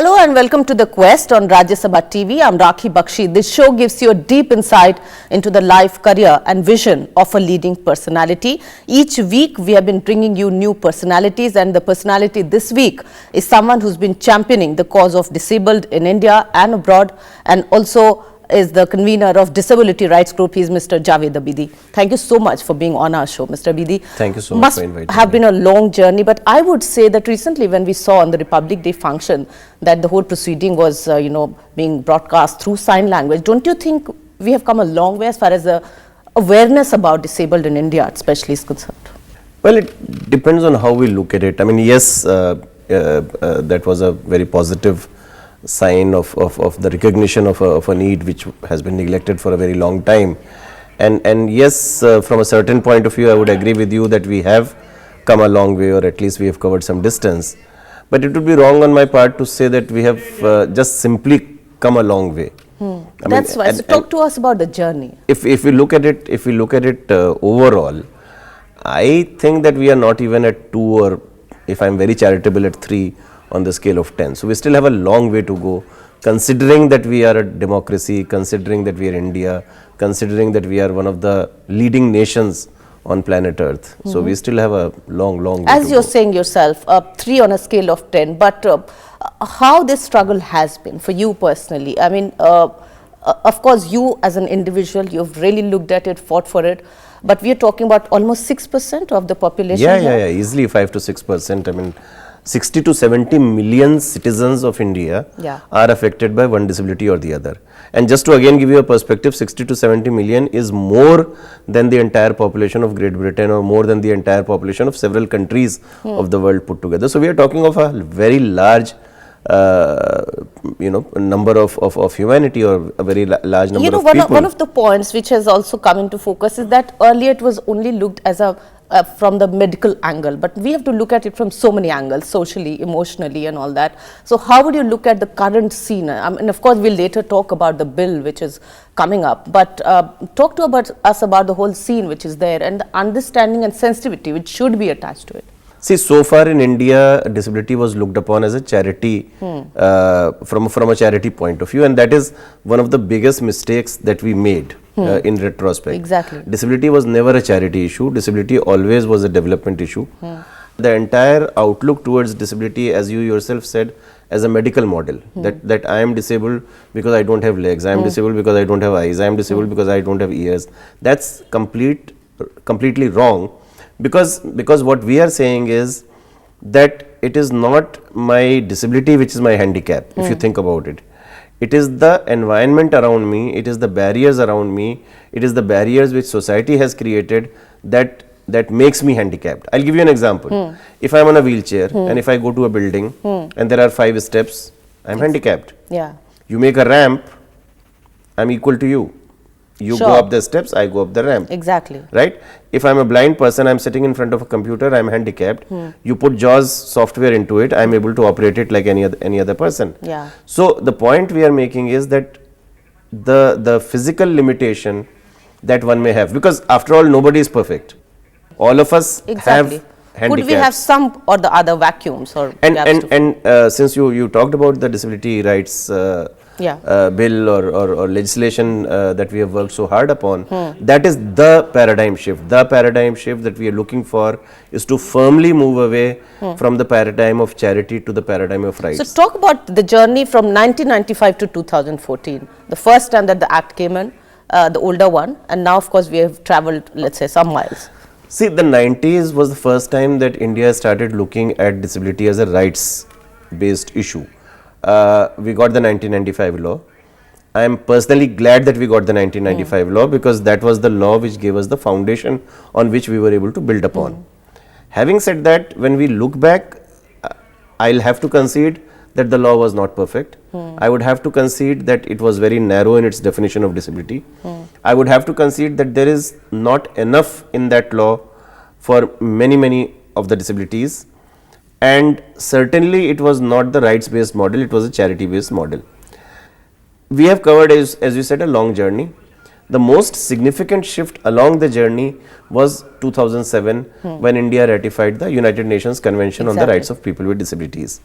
Hello and welcome to The Quest on Rajya Sabha TV. I'm Rakhi Bakshi. This show gives you a deep insight into the life, career and vision of a leading personality. Each week we have been bringing you new personalities, and the personality this week is someone who's been championing the cause of disabled in India and abroad, and also is the convener of Disability Rights Group. He is Mr. Javed Abidi. Thank you so much for being on our show, Mr. Abidi. Thank you so much for inviting me. Must have been a long journey, but I would say that recently when we saw on the Republic Day function that the whole proceeding was, being broadcast through sign language, don't you think we have come a long way as far as the awareness about disabled in India especially is concerned? Well, it depends on how we look at it. I mean, yes, that was a very positive sign of the recognition of a need which has been neglected for a very long time. And yes, from a certain point of view, I would agree with you that we have come a long way, or at least we have covered some distance. But it would be wrong on my part to say that we have just simply come a long way. That's why. So talk to us about the journey. If we look at it, overall, I think that we are not even at 2, or if I'm very charitable, at 3 on the scale of 10. So we still have a long way to go, considering that we are a democracy, considering that we are India, considering that we are one of the leading nations on planet Earth. So we still have a long way to go. As you're saying yourself, 3 on a scale of 10, but how this struggle has been for you personally? I mean, of course, you as an individual, you've really looked at it, fought for it, but we are talking about almost 6% of the population. Yeah, easily 5 to 6%. I mean, 60 to 70 million citizens of India are affected by one disability or the other. And just to again give you a perspective, 60 to 70 million is more than the entire population of Great Britain, or more than the entire population of several countries of the world put together. So we are talking of a very large number of humanity, or a very large number of people. One of the points which has also come into focus is that earlier it was only looked as a from the medical angle, but we have to look at it from so many angles, socially, emotionally and all that. So how would you look at the current scene? I mean, of course, we'll later talk about the bill which is coming up, but talk to us about the whole scene which is there and the understanding and sensitivity which should be attached to it. See, so far in India, disability was looked upon as a charity, from a charity point of view, and that is one of the biggest mistakes that we made in retrospect. Exactly. Disability was never a charity issue. Disability always was a development issue. The entire outlook towards disability, as you yourself said, as a medical model, that I am disabled because I don't have legs, I am disabled because I don't have eyes, I am disabled because I don't have ears. That's completely wrong. Because what we are saying is that it is not my disability which is my handicap, if you think about it. It is the environment around me, it is the barriers around me, it is the barriers which society has created that makes me handicapped. I'll give you an example. If I'm on a wheelchair and if I go to a building and there are 5 steps, I'm handicapped. Yeah. You make a ramp, I'm equal to you. You go up the steps, I go up the ramp. Exactly. Right? If I'm a blind person, I'm sitting in front of a computer, I'm handicapped. You put JAWS software into it, I'm able to operate it like any other person. Yeah. So the point we are making is that the physical limitation that one may have, because after all, nobody is perfect. All of us have handicaps. Could we have some or the other vacuums or and since you talked about the disability rights bill or legislation that we have worked so hard upon, that is the paradigm shift. The paradigm shift that we are looking for is to firmly move away from the paradigm of charity to the paradigm of rights. So talk about the journey from 1995 to 2014, the first time that the act came in, the older one, and now of course we have traveled, let's say, some miles. See, the 90s was the first time that India started looking at disability as a rights-based issue. We got the 1995 law. I am personally glad that we got the 1995 law, because that was the law which gave us the foundation on which we were able to build upon. Having said that, when we look back, I'll have to concede that the law was not perfect. I would have to concede that it was very narrow in its definition of disability. I would have to concede that there is not enough in that law for many of the disabilities. And certainly it was not the rights based model, it was a charity based model. We have covered, as you said, a long journey. The most significant shift along the journey was 2007 when India ratified the United Nations Convention on the Rights of People with Disabilities.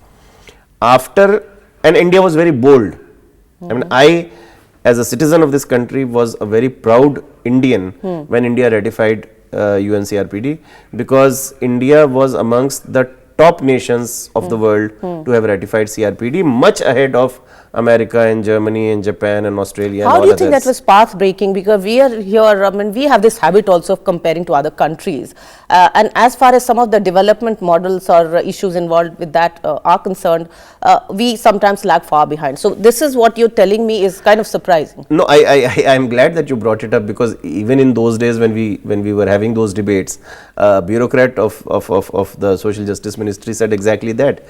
After and India was very bold. I mean, I, as a citizen of this country, was a very proud Indian when India ratified UNCRPD, because India was amongst the top nations of the world to have ratified CRPD, much ahead of America and Germany and Japan and Australia and How all do you others. think that was path breaking? Because we are here, I mean, we have this habit also of comparing to other countries. And as far as some of the development models or issues involved with that are concerned, we sometimes lag far behind. So this is what you're telling me is kind of surprising. No, I'm glad that you brought it up, because even in those days when we were having those debates, bureaucrat of the Social Justice Ministry said exactly that.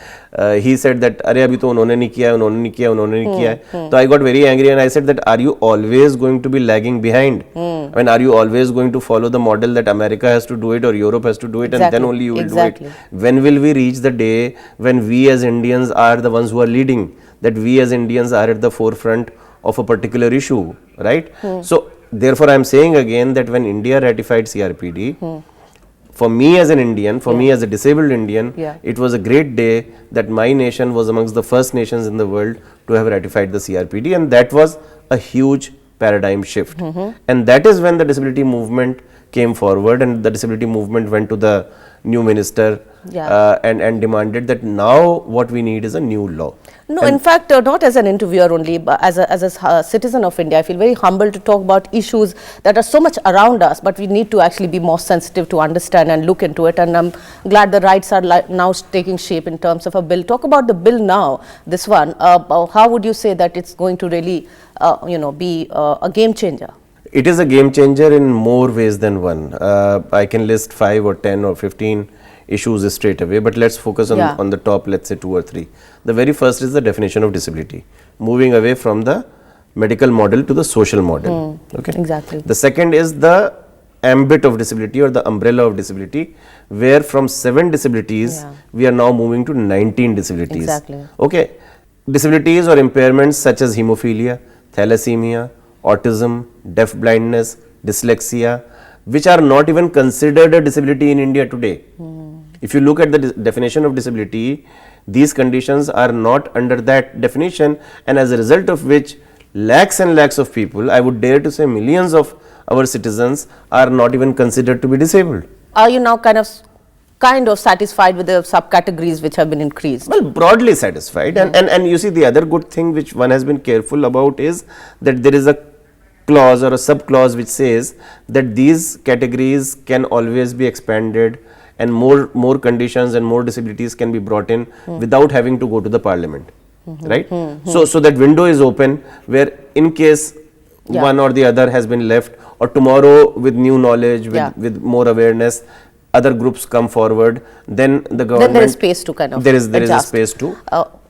He said that, "Arey abhi to unhone nahi kiya, unhone nahi kiya, unhone nahi kiya." So I got very angry and I said that, are you always going to be lagging behind? I mean, are you always going to follow the model that America has to do it or Europe has to do it, and then only you will do it? When will we reach the day when we as Indians are the ones who are leading, that we as Indians are at the forefront of a particular issue, right? So therefore I am saying again that when India ratified CRPD, for me as an Indian, for me as a disabled Indian, it was a great day that my nation was amongst the first nations in the world to have ratified the CRPD, and that was a huge paradigm shift. And that is when the disability movement came forward, and the disability movement went to the new minister and demanded that now what we need is a new law. No, in fact, not as an interviewer only, but as a citizen of India, I feel very humbled to talk about issues that are so much around us, but we need to actually be more sensitive to understand and look into it. And I'm glad the rights are now taking shape in terms of a bill. Talk about the bill now, this one. How would you say that it's going to really, be a game changer? It is a game changer in more ways than one. I can list 5 or 10 or 15 issues straight away, but let's focus on the top, let's say 2 or 3. The very first is the definition of disability, moving away from the medical model to the social model. Okay. Exactly. The second is the ambit of disability or the umbrella of disability, where from 7 disabilities we are now moving to 19 disabilities. Exactly. Okay. Disabilities or impairments such as hemophilia, thalassemia, autism, deaf blindness, dyslexia, which are not even considered a disability in India today. If you look at the definition of disability, these conditions are not under that definition, and as a result of which lakhs and lakhs of people, I would dare to say millions of our citizens, are not even considered to be disabled. Are you now kind of satisfied with the subcategories which have been increased? Well, broadly satisfied. And you see, the other good thing which one has been careful about is that there is a clause or a sub clause which says that these categories can always be expanded, and more conditions and more disabilities can be brought in without having to go to the parliament, right? So that window is open, where in case one or the other has been left, or tomorrow with new knowledge, with more awareness, other groups come forward, then the government, then there is space to kind of there is a adjust. space to.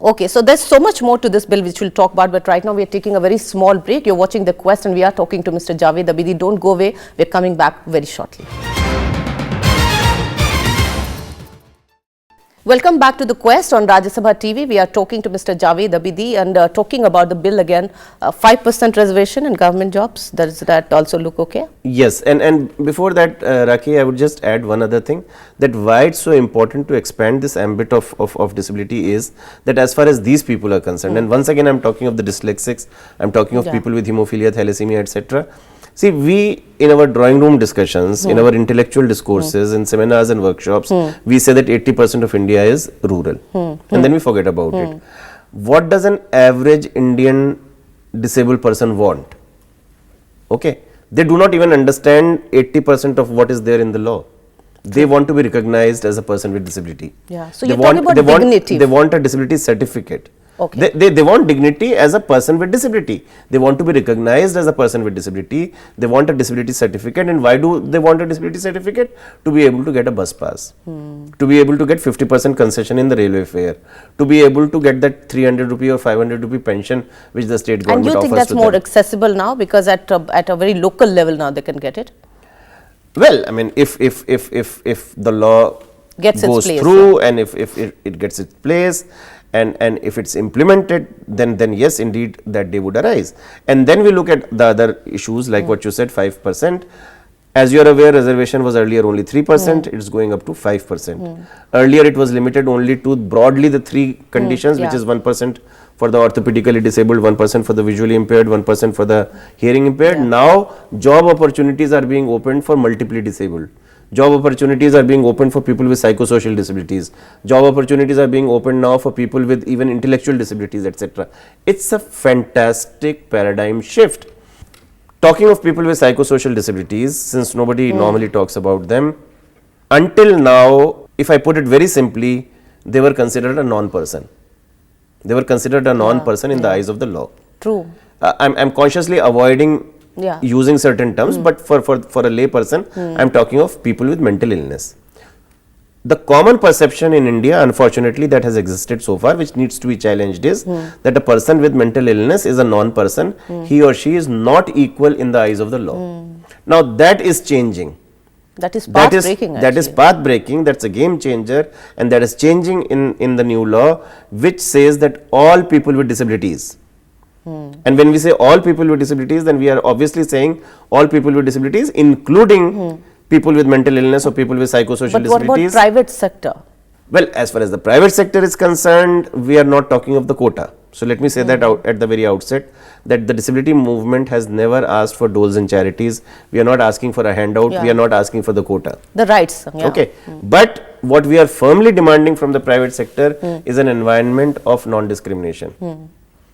Okay, so there's so much more to this bill which we'll talk about, but right now we are taking a very small break. You're watching The Quest and we are talking to Mr. Javed Abidi. Don't go away, we're coming back very shortly. Welcome back to The Quest on Rajya Sabha TV. We are talking to Mr. Javed Abidi and talking about the bill again, 5% reservation in government jobs. Does that also look okay? Yes, and before that, Rakhi, I would just add one other thing, that why it's so important to expand this ambit of disability is that as far as these people are concerned, and once again I'm talking of the dyslexics, I'm talking of people with hemophilia, thalassemia, etc. See, we in our drawing room discussions, in our intellectual discourses, in seminars and workshops, we say that 80% of India is rural, and then we forget about it. What does an average Indian disabled person want? Okay, they do not even understand 80% of what is there in the law. They want to be recognized as a person with disability. Yeah. So you're talking about dignity. They want a disability certificate. Okay. They want dignity as a person with disability. They want to be recognized as a person with disability. They want a disability certificate. And why do they want a disability certificate? To be able to get a bus pass, to be able to get 50% concession in the railway fare, to be able to get that 300 rupee or 500 rupee pension which the state government offers. And you think that's more accessible now, because at a very local level now they can get it? Well, I mean, if the law goes through, and if it gets its place, and if it's implemented, then yes, indeed, that day would arise. And then we look at the other issues like what you said, 5%. As you are aware, reservation was earlier only 3%, it's going up to 5%. Earlier it was limited only to broadly the 3 conditions, which is 1% for the orthopedically disabled, 1% for the visually impaired, 1% for the hearing impaired. Now job opportunities are being opened for multiply disabled. Job opportunities are being opened for people with psychosocial disabilities. Job opportunities are being opened now for people with even intellectual disabilities, etc. It's a fantastic paradigm shift. Talking of people with psychosocial disabilities, since nobody normally talks about them, until now, if I put it very simply, they were considered a non-person. They were considered a non-person in the eyes of the law. True. I'm consciously avoiding using certain terms, but for a lay person, I'm talking of people with mental illness. The common perception in India, unfortunately, that has existed so far, which needs to be challenged, is that a person with mental illness is a non-person. He or she is not equal in the eyes of the law. Now that is changing. That is path-breaking. That is path-breaking. That's a game changer, and that is changing in the new law, which says that all people with disabilities. And when we say all people with disabilities, then we are obviously saying all people with disabilities, including people with mental illness or people with psychosocial disabilities. But what about private sector? Well, as far as the private sector is concerned, we are not talking of the quota. So let me say that out at the very outset, that the disability movement has never asked for doles and charities. We are not asking for a handout. We are not asking for the quota. The rights. Okay. But what we are firmly demanding from the private sector is an environment of non-discrimination.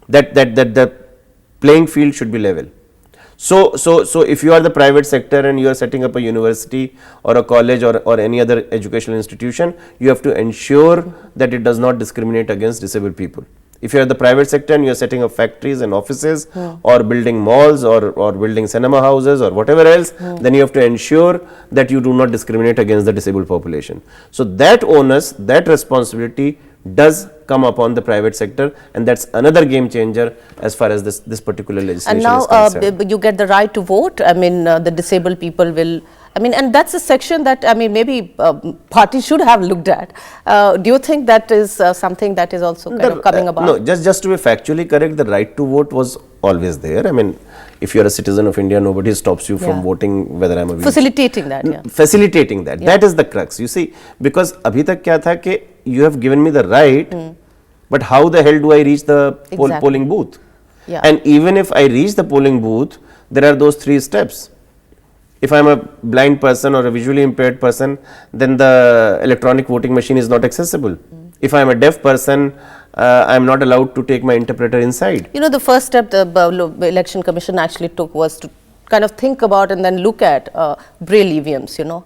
That the playing field should be level. So if you are the private sector and you are setting up a university or a college or any other educational institution, you have to ensure that it does not discriminate against disabled people. If you are the private sector and you are setting up factories and offices or building malls or building cinema houses or whatever else, then you have to ensure that you do not discriminate against the disabled population. So that onus, that responsibility does come upon the private sector, and that's another game changer as far as this particular legislation is concerned. And now you get the right to vote. I mean, the disabled people will, I mean, and that's a section that, I mean, maybe parties should have looked at. Do you think that is something that is also kind of coming about? No, just to be factually correct, the right to vote was always there. I mean, if you are a citizen of India, nobody stops you from voting, whether I'm a facilitating that, facilitating that. That is the crux. You see, because abhi tak kya tha ke you have given me the right, but how the hell do I reach the polling booth? And even if I reach the polling booth, there are those 3 steps. If I am a blind person or a visually impaired person, then the electronic voting machine is not accessible. If I am a deaf person, I am not allowed to take my interpreter inside. You know, the first step the Election Commission actually took was to kind of think about and then look at Braille EVMs, you know.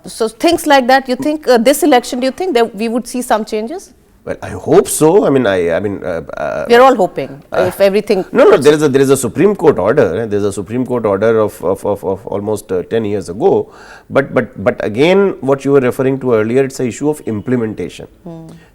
So things like that, you think this election, do you think that we would see some changes? Well, I hope so. I mean, we are all hoping if everything. No. There is a Supreme Court order. There is a Supreme Court order of almost 10 years ago. But again, what you were referring to earlier, it's an issue of implementation.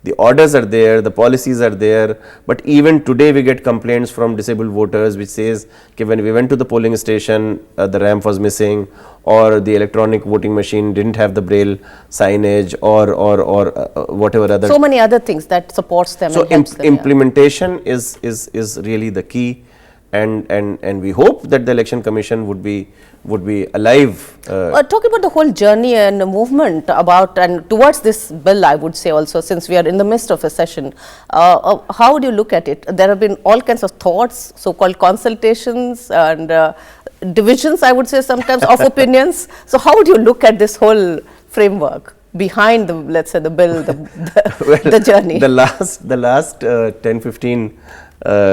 The orders are there, the policies are there. But even today, we get complaints from disabled voters, which says, okay, when we went to the polling station, the ramp was missing, or the electronic voting machine didn't have the Braille signage, or whatever other. So many other things that supports them. So and helps them, implementation is really the key, and we hope that the Election Commission would be alive. Talking about the whole journey and movement about and towards this bill, I would say also, since we are in the midst of a session, how would you look at it? There have been all kinds of thoughts, so-called consultations and divisions, I would say sometimes, of opinions. So how would you look at this whole framework behind the, let's say, the bill, the journey? The last 10-15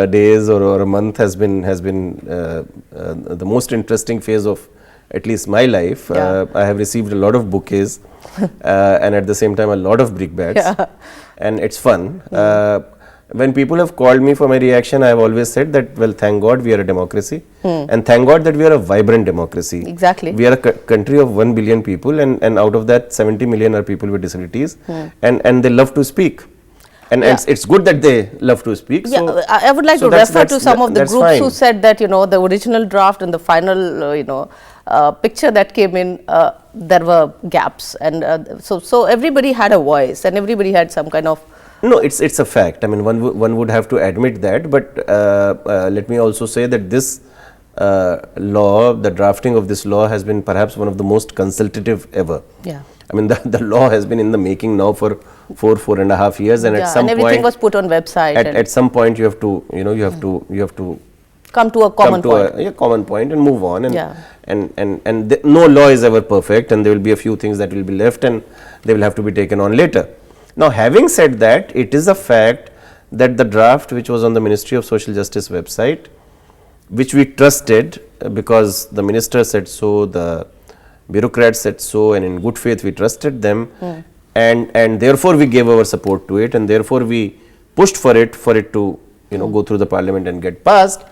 days or a month has been the most interesting phase of at least my life. I have received a lot of bouquets and at the same time a lot of brickbats, and it's fun. When people have called me for my reaction, I have always said that, well, thank God we are a democracy, and thank God that we are a vibrant democracy. Exactly. We are a country of 1 billion people, and out of that 70 million are people with disabilities, and they love to speak. And it's good that they love to speak. So, I would like to refer to some of the groups who said that, you know, the original draft and the final, picture that came in, there were gaps, and so everybody had a voice and everybody had some kind of. No, it's a fact. I mean, one would have to admit that, but let me also say that this law, the drafting of this law has been perhaps one of the most consultative ever. Yeah. I mean, the law has been in the making now for 4.5 years, and Yeah, at some and everything point, was put on website. and at some point, you have to, you have to come to a common come to point. a common point and move on. And Yeah. no law is ever perfect, and there will be a few things that will be left, and they will have to be taken on later. Now, having said that, it is a fact that the draft which was on the Ministry of Social Justice website, which we trusted because the minister said so, the bureaucrats said so, and in good faith we trusted them, and therefore we gave our support to it, and therefore we pushed for it to go through the parliament and get passed.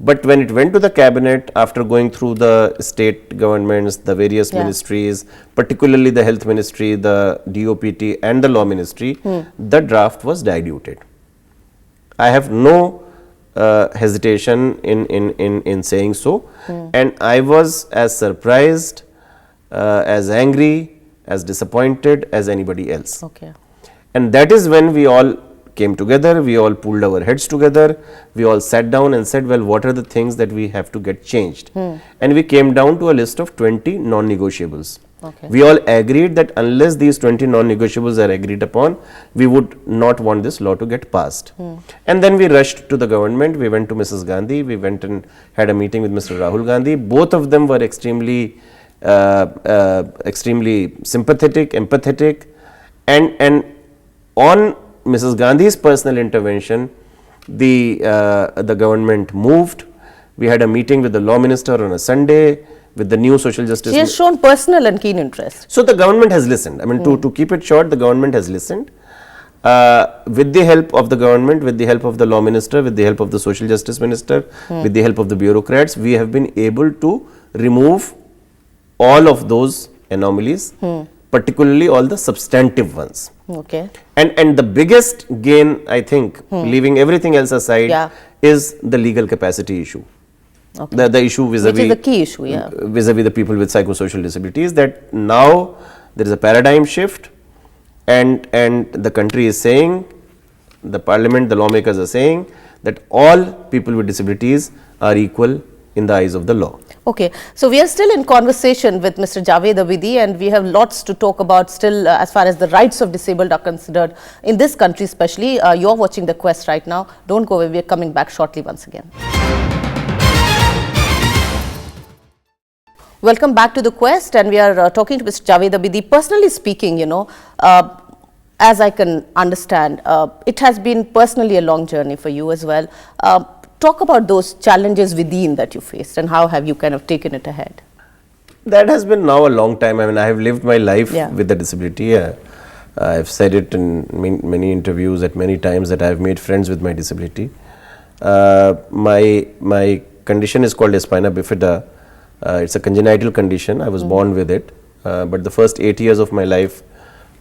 But when it went to the cabinet, after going through the state governments, the various ministries, particularly the health ministry, the DOPT and the law ministry, the draft was diluted. I have no hesitation in saying so, and I was as surprised, as angry, as disappointed as anybody else. Okay. And that is when we all came together, we all pulled our heads together, we all sat down and said, well, what are the things that we have to get changed? And we came down to a list of 20 non-negotiables. Okay. We all agreed that unless these 20 non-negotiables are agreed upon, we would not want this law to get passed. And then we rushed to the government, we went to Mrs. Gandhi, we went and had a meeting with Mr. Rahul Gandhi. Both of them were extremely sympathetic, empathetic, and on Mrs. Gandhi's personal intervention, the government moved. We had a meeting with the law minister on a Sunday, with the new social justice. She has shown personal and keen interest. So the government has listened. I mean, to keep it short, the government has listened. With the help of the government, with the help of the law minister, with the help of the social justice minister, with the help of the bureaucrats, we have been able to remove all of those anomalies, particularly all the substantive ones. Okay. And the biggest gain, I think, leaving everything else aside, is the legal capacity issue. Okay. The issue vis-a-vis, which is the key issue, vis-a-vis the people with psychosocial disabilities, that now there is a paradigm shift, and the country is saying, the parliament, the lawmakers are saying that all people with disabilities are equal in the eyes of the law. Okay, so we are still in conversation with Mr. Javed Abidi, and we have lots to talk about still as far as the rights of disabled are considered in this country especially. You're watching The Quest right now. Don't go away, we are coming back shortly once again. Welcome back to The Quest, and we are talking to Mr. Javed Abidi. Personally speaking, as I can understand, it has been personally a long journey for you as well. Talk about those challenges within that you faced, and how have you kind of taken it ahead? That has been now a long time. I mean, I have lived my life with a disability. I've said it in many interviews at many times that I have made friends with my disability. My condition is called spina bifida. It's a congenital condition. I was born with it, but the first 8 years of my life,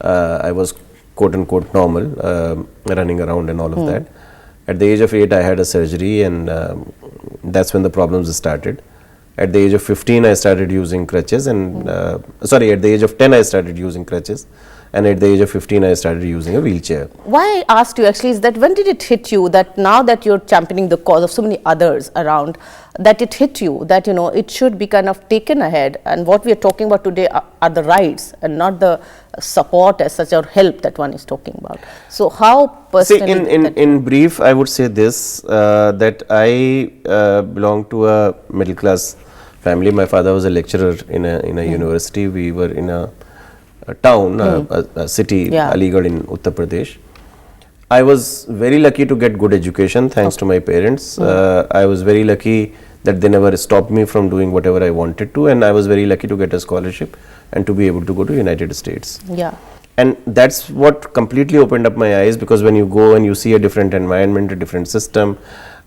I was quote unquote normal, running around and all of that. At the age of 8, I had a surgery, and that's when the problems started. At the age of 15, I started using crutches, and at the age of 10, I started using crutches, and at the age of 15, I started using a wheelchair. Why I asked you actually is that when did it hit you that now that you're championing the cause of so many others around, that it hit you that it should be kind of taken ahead, and what we are talking about today are the rights and not the support as such or help that one is talking about. So how personally? See, in brief, I would say this, that I belong to a middle class family. My father was a lecturer in a university. We were in a town, a city, Aligarh in Uttar Pradesh. I was very lucky to get good education thanks to my parents. I was very lucky that they never stopped me from doing whatever I wanted to, and I was very lucky to get a scholarship and to be able to go to United States. Yeah. And that's what completely opened up my eyes, because when you go and you see a different environment, a different system.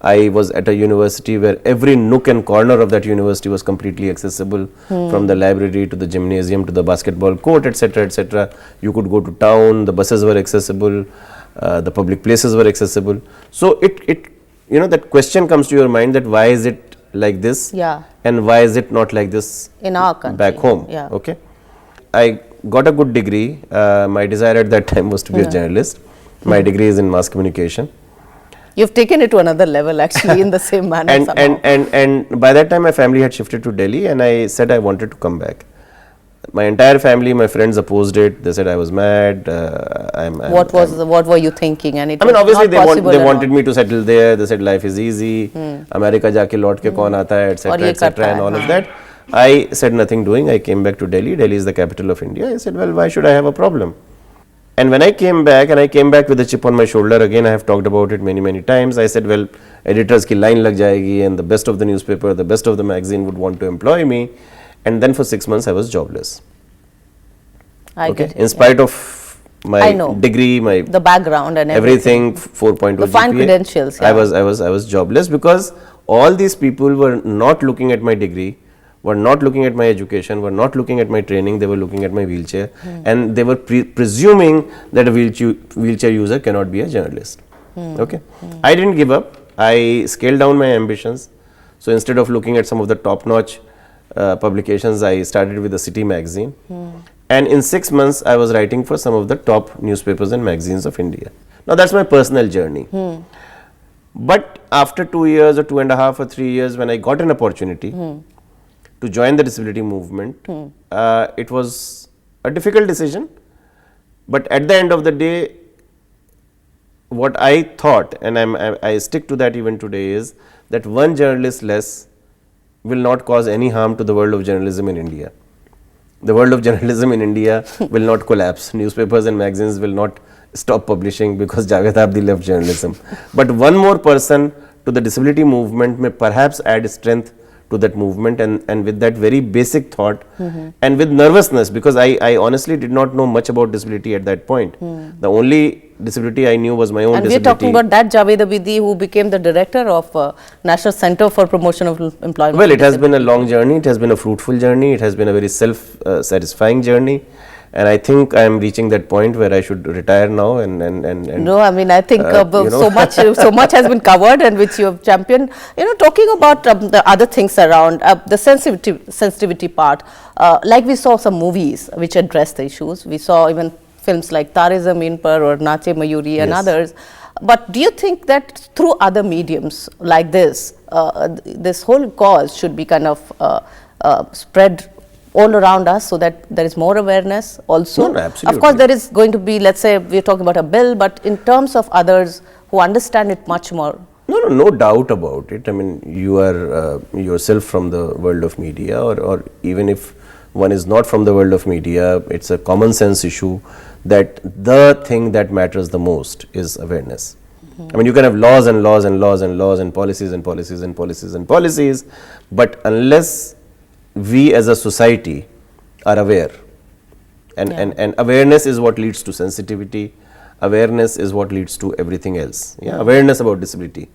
I was at a university where every nook and corner of that university was completely accessible, from the library to the gymnasium to the basketball court, etc., etc. You could go to town, the buses were accessible, the public places were accessible. So that question comes to your mind, that why is it like this, and why is it not like this in our country, back home? Okay, I got a good degree. My desire at that time was to be a journalist. My degree is in mass communication. You've taken it to another level actually in the same manner and, somehow. and by that time my family had shifted to Delhi, and I said I wanted to come back. My entire family, my friends opposed it. They said I was mad. What were you thinking? And it I mean, was obviously not possible they at wanted all. me to settle there. They said life is easy. America जाके लौट के कौन आता है, और etc. ये etc. करता and है, all of हाँ. that. I said nothing doing. I came back to Delhi. Delhi is the capital of India. I said, well, why should I have a problem? And when I came back, and I came back with a chip on my shoulder, again I have talked about it many times. I said, well, editors की line लग जाएगी, and the best of the newspaper, the best of the magazine would want to employ me. And then for 6 months I was jobless. I Okay, get it, in spite of I my know. degree, my the background and everything. everything 4.0 The fine GPA, credentials, I yeah. was jobless because all these people were not looking at my degree, were not looking at my education, were not looking at my training. They were looking at my wheelchair, and they were presuming that a wheelchair user cannot be a journalist. Okay, I didn't give up. I scaled down my ambitions. So instead of looking at some of the top-notch publications, I started with the City magazine. And in 6 months, I was writing for some of the top newspapers and magazines of India. Now, that's my personal journey. But after 2 years or 2.5 or 3 years, when I got an opportunity to join the disability movement, it was a difficult decision. But at the end of the day, what I thought, and I stick to that even today, is that one journalist less will not cause any harm to the world of journalism in India. The world of journalism in India will not collapse. Newspapers and magazines will not stop publishing because Javed Abdi left journalism. But one more person to the disability movement may perhaps add strength to that movement, and with that very basic thought and with nervousness, because I honestly did not know much about disability at that point. The only disability I knew was my own And we disability. are talking about that Javed Abidi who became the director of National Center for Promotion of Employment. Well, it has been a long journey, it has been a fruitful journey, it has been a very self-satisfying journey, and I think I am reaching that point where I should retire now and No, I mean, I think you know. so much has been covered and which you have championed. You know, talking about the other things around the sensitivity part, like we saw some movies which address the issues. We saw even films like Tare Zameen Par or Nache Mayuri and Yes. others. But do you think that through other mediums like this, this whole cause should be kind of spread all around us so that there is more awareness also? No, absolutely. Of course, there is going to be, let's say, we're talking about a bill, but in terms of others who understand it much more. No doubt about it. I mean, you are yourself from the world of media, or even if one is not from the world of media, it's a common sense issue that the thing that matters the most is awareness. I mean, you can have laws and laws and laws and laws and policies and policies and policies and policies, but unless we as a society are aware, and awareness is what leads to sensitivity, awareness is what leads to everything else. Yeah, awareness about disability.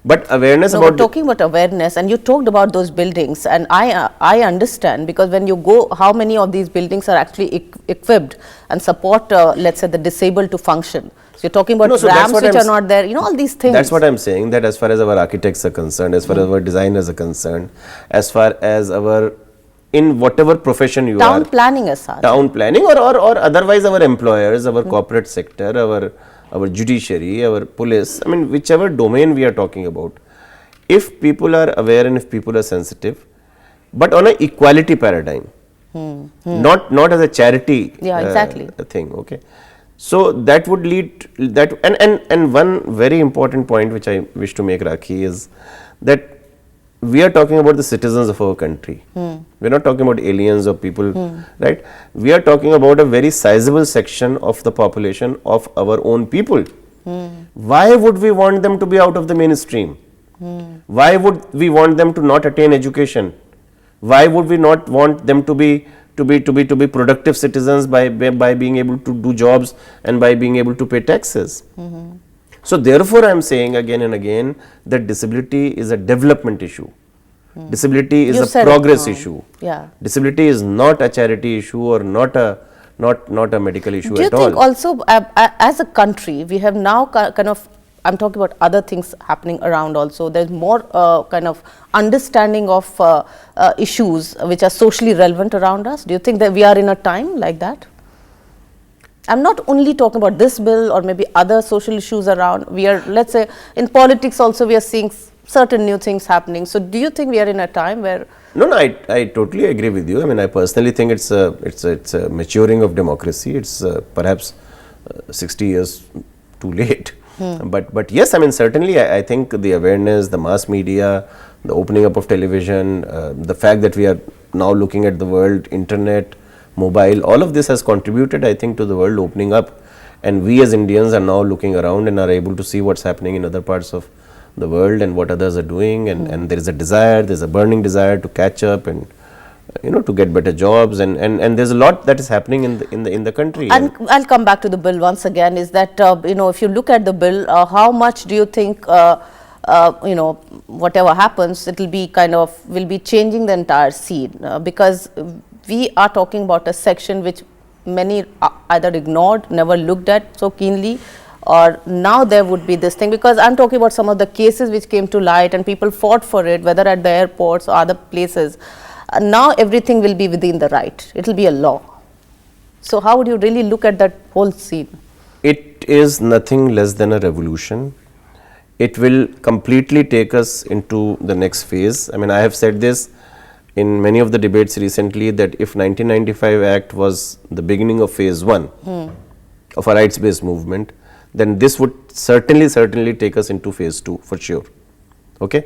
But awareness No, about but talking about awareness, and you talked about those buildings, and I understand, because when you go, how many of these buildings are actually equipped and support, let's say, the disabled to function. So you're talking about No, so that's ramps what which I'm are not there, you know, all these things. That's what I'm saying, that as far as our architects are concerned, as far as our designers are concerned, as far as our, in whatever profession you Town are, planning aside. town planning or otherwise our employers, our corporate sector, our judiciary, our police, I mean, whichever domain we are talking about, if people are aware and if people are sensitive, but on an equality paradigm, not as a charity Yeah, exactly. thing, okay. So that would lead that, and one very important point which I wish to make, Rakhi, is that we are talking about the citizens of our country. We are not talking about aliens or people, right? We are talking about a very sizable section of the population of our own people. Why would we want them to be out of the mainstream? Why would we want them to not attain education? Why would we not want them to be productive citizens by being able to do jobs and by being able to pay taxes? So therefore, I am saying again and again that disability is a development issue. Disability is You a said it progress now. issue. Yeah. Disability is not a charity issue or not a medical issue Do you at think all. also, as a country, we have now kind of, I'm talking about other things happening around also, there's more kind of understanding of issues which are socially relevant around us? Do you think that we are in a time like that? I'm not only talking about this bill or maybe other social issues around. We are, let's say, in politics also we are seeing certain new things happening. So do you think we are in a time where... No, I totally agree with you. I mean, I personally think it's a maturing of democracy. It's perhaps 60 years too late. But yes, I mean, certainly I think the awareness, the mass media, the opening up of television, the fact that we are now looking at the world, internet, mobile, all of this has contributed, I think, to the world opening up, and we as Indians are now looking around and are able to see what's happening in other parts of the world and what others are doing, and there is a desire, there's a burning desire to catch up and to get better jobs, and there's a lot that is happening in the country. And I'll come back to the bill once again. Is that if you look at the bill, how much do you think whatever happens, will be changing the entire scene, because we are talking about a section which many either ignored, never looked at so keenly, or now there would be this thing, because I'm talking about some of the cases which came to light and people fought for it, whether at the airports or other places. Now everything will be within the right, it will be a law. So how would you really look at that whole scene? It is nothing less than a revolution. It will completely take us into the next phase. I mean, I have said this in many of the debates recently, that if 1995 Act was the beginning of phase 1 of a rights based movement, then this would certainly take us into phase 2 for sure. Okay,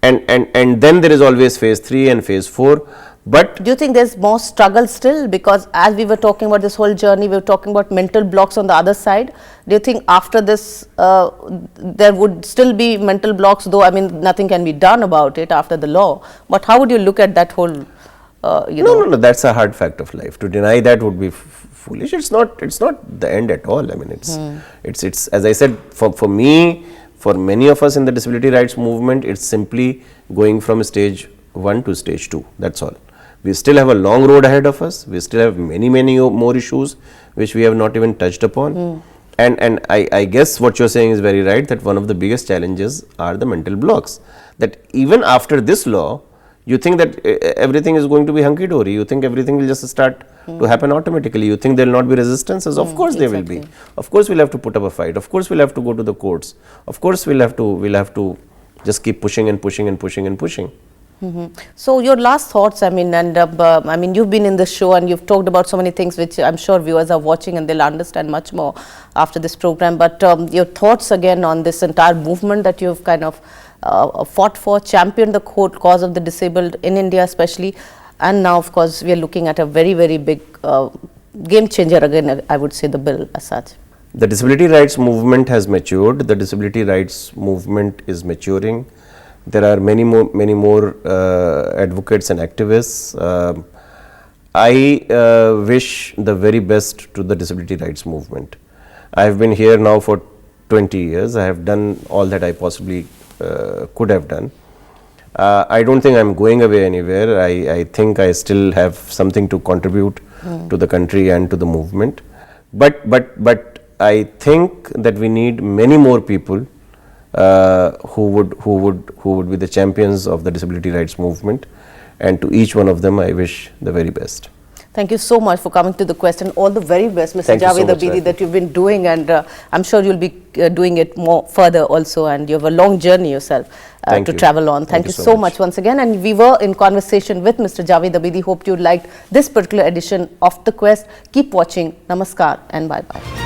and then there is always phase 3 and phase 4. But do you think there's more struggle still? Because as we were talking about this whole journey, we were talking about mental blocks on the other side. Do you think after this there would still be mental blocks, though I mean nothing can be done about it after the law, but how would you look at that whole No, that's a hard fact of life. To deny that would be foolish. It's not the end at all. I mean, it's as I said, for me, for many of us in the disability rights movement, it's simply going from stage 1 to stage 2. That's all. We still have a long road ahead of us. We still have many more issues which we have not even touched upon. And I guess what you're saying is very right, that one of the biggest challenges are the mental blocks. That even after this law, you think that everything is going to be hunky-dory. You think everything will just start to happen automatically. You think there will not be resistances. Of course there will be. Of course we'll have to put up a fight. Of course we'll have to go to the courts. Of course we'll have to just keep pushing and pushing and pushing and pushing. So your last thoughts, I mean, and I mean, you've been in this show and you've talked about so many things which I'm sure viewers are watching and they'll understand much more after this program. But your thoughts again on this entire movement that you've kind of fought for, championed the cause of the disabled in India especially, and now of course we are looking at a very, very big game changer again, I would say, the bill as such. The disability rights movement has matured. The disability rights movement is maturing. There are many more advocates and activists. I wish the very best to the disability rights movement. I have been here now for 20 years. I have done all that I possibly could have done. I don't think I'm going away anywhere. I think I still have something to contribute to the country and to the movement. But I think that we need many more people who would be the champions of the disability rights movement, and to each one of them I wish the very best. Thank you so much for coming to the Quest, and all the very best, Mr. Javed Abidi, that you've been doing, and I'm sure you'll be doing it more further also, and you have a long journey yourself to travel on. Thank you so much once again, and we were in conversation with Mr. Javed Abidi. Hope you liked this particular edition of The Quest. Keep watching. Namaskar and bye-bye.